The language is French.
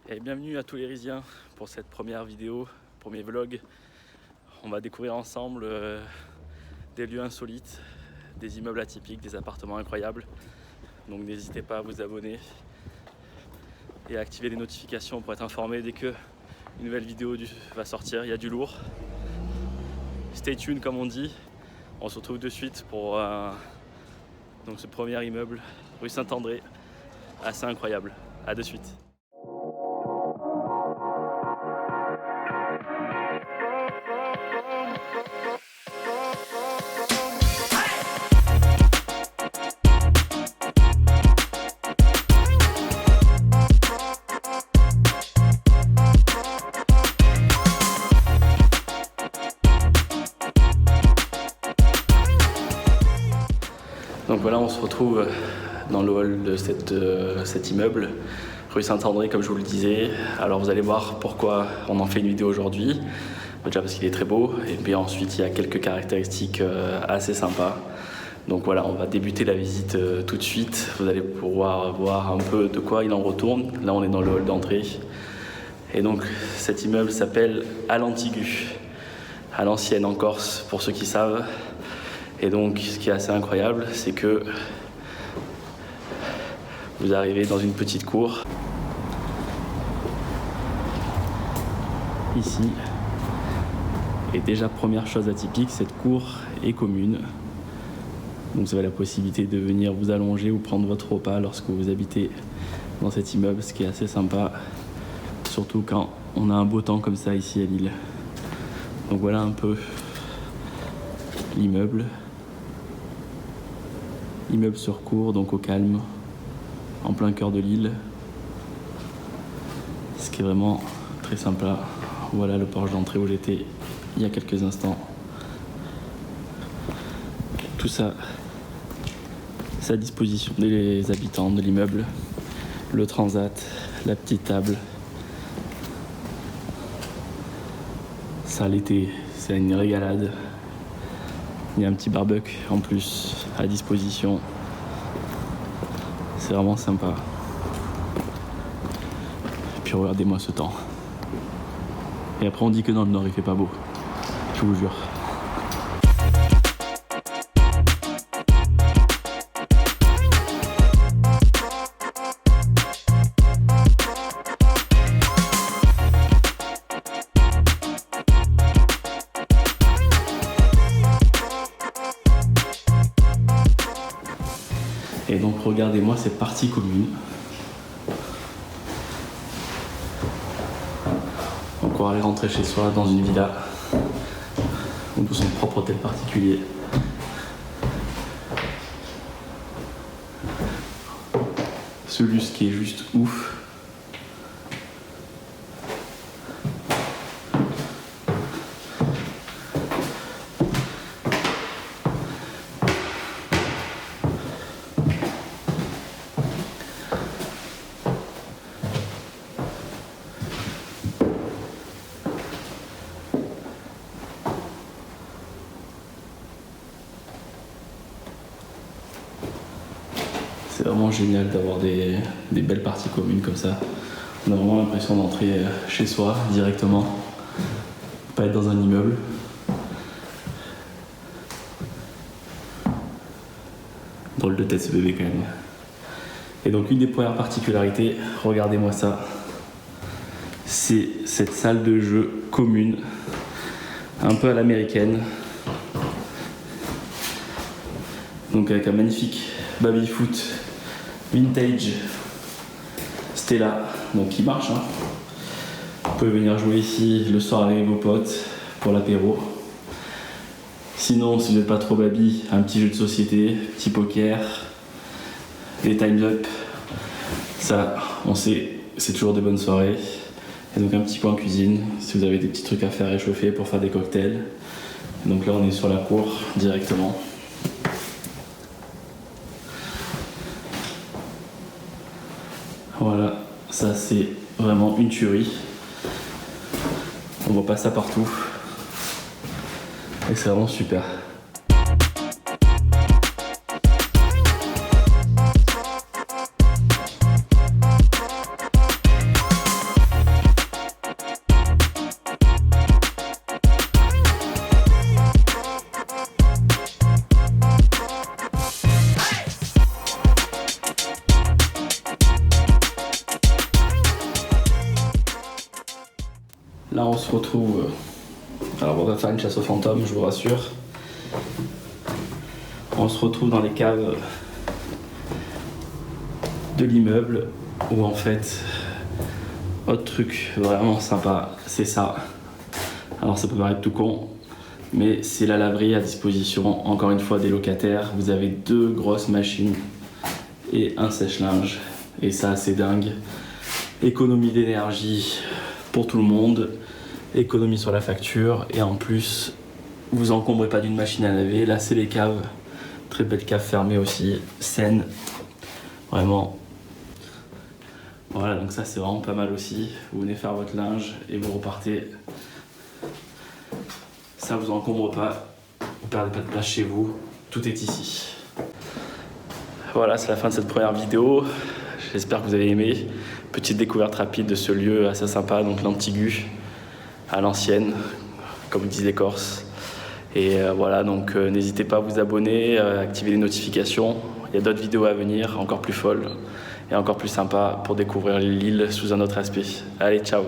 Et bienvenue à tous les Risiens pour cette première vidéo, premier vlog. On va découvrir ensemble des lieux insolites, des immeubles atypiques, des appartements incroyables. Donc n'hésitez pas à vous abonner et à activer les notifications pour être informé dès que une nouvelle vidéo va sortir. Il y a du lourd. Stay tuned comme on dit. On se retrouve de suite pour donc ce premier immeuble, rue Saint-André, assez incroyable. A de suite. Donc voilà, on se retrouve dans le hall de cet immeuble, rue Saint-André comme je vous le disais. Alors vous allez voir pourquoi on en fait une vidéo aujourd'hui. Déjà parce qu'il est très beau, et puis ensuite il y a quelques caractéristiques assez sympas. Donc voilà, on va débuter la visite tout de suite. Vous allez pouvoir voir un peu de quoi il en retourne. Là on est dans le hall d'entrée. Et donc cet immeuble s'appelle à l'Antigu, à l'ancienne en Corse pour ceux qui savent. Et donc ce qui est assez incroyable, c'est que vous arrivez dans une petite cour. Ici. Et déjà première chose atypique, cette cour est commune. Donc vous avez la possibilité de venir vous allonger ou prendre votre repas lorsque vous habitez dans cet immeuble, ce qui est assez sympa. Surtout quand on a un beau temps comme ça ici à Lille. Donc voilà un peu l'immeuble. Immeuble sur cour, donc au calme, en plein cœur de Lille. Ce qui est vraiment très sympa. Voilà le porche d'entrée où j'étais il y a quelques instants. Tout ça, c'est à disposition des habitants de l'immeuble. Le transat, la petite table. Ça l'été, c'est une régalade. Il y a un petit barbecue en plus à disposition. C'est vraiment sympa. Et puis regardez-moi ce temps. Et après on dit que dans le nord il fait pas beau. Je vous jure. Et donc regardez-moi cette partie commune. Donc on va aller rentrer chez soi dans une villa ou dans son propre hôtel particulier. Ce lustre qui est juste ouf. C'est vraiment génial d'avoir des belles parties communes comme ça. On a vraiment l'impression d'entrer chez soi directement, pas être dans un immeuble. Drôle de tête ce bébé quand même. Et donc une des premières particularités, regardez-moi ça, c'est cette salle de jeu commune, un peu à l'américaine. Donc avec un magnifique baby-foot vintage Stella, donc qui marche. Vous pouvez venir jouer ici le soir avec vos potes pour l'apéro. Sinon, si vous n'êtes pas trop baby, un petit jeu de société, petit poker, des times up. Ça, on sait, c'est toujours des bonnes soirées. Et donc un petit coin cuisine, si vous avez des petits trucs à faire réchauffer pour faire des cocktails. Et donc là, on est sur la cour directement. Voilà, ça c'est vraiment une tuerie. On voit pas ça partout. Et c'est vraiment super. Là, on se retrouve. Alors, on va faire une chasse aux fantômes, je vous rassure. On se retrouve dans les caves de l'immeuble où en fait, autre truc vraiment sympa, c'est ça. Alors, ça peut paraître tout con, mais c'est la laverie à disposition, encore une fois, des locataires. Vous avez 2 grosses machines et un sèche-linge. Et ça, c'est dingue. Économie d'énergie pour tout le monde, économie sur la facture, et en plus, vous encombrez pas d'une machine à laver. Là, c'est les caves. Très belle cave fermée aussi, saine. Vraiment. Voilà, donc ça, c'est vraiment pas mal aussi. Vous venez faire votre linge et vous repartez. Ça vous encombre pas, vous perdez pas de place chez vous, tout est ici. Voilà, c'est la fin de cette première vidéo. J'espère que vous avez aimé. Petite découverte rapide de ce lieu assez sympa, donc l'Antigu, à l'ancienne, comme disent les Corses. Et voilà, donc n'hésitez pas à vous abonner, à activer les notifications. Il y a d'autres vidéos à venir, encore plus folles et encore plus sympas pour découvrir l'île sous un autre aspect. Allez, ciao!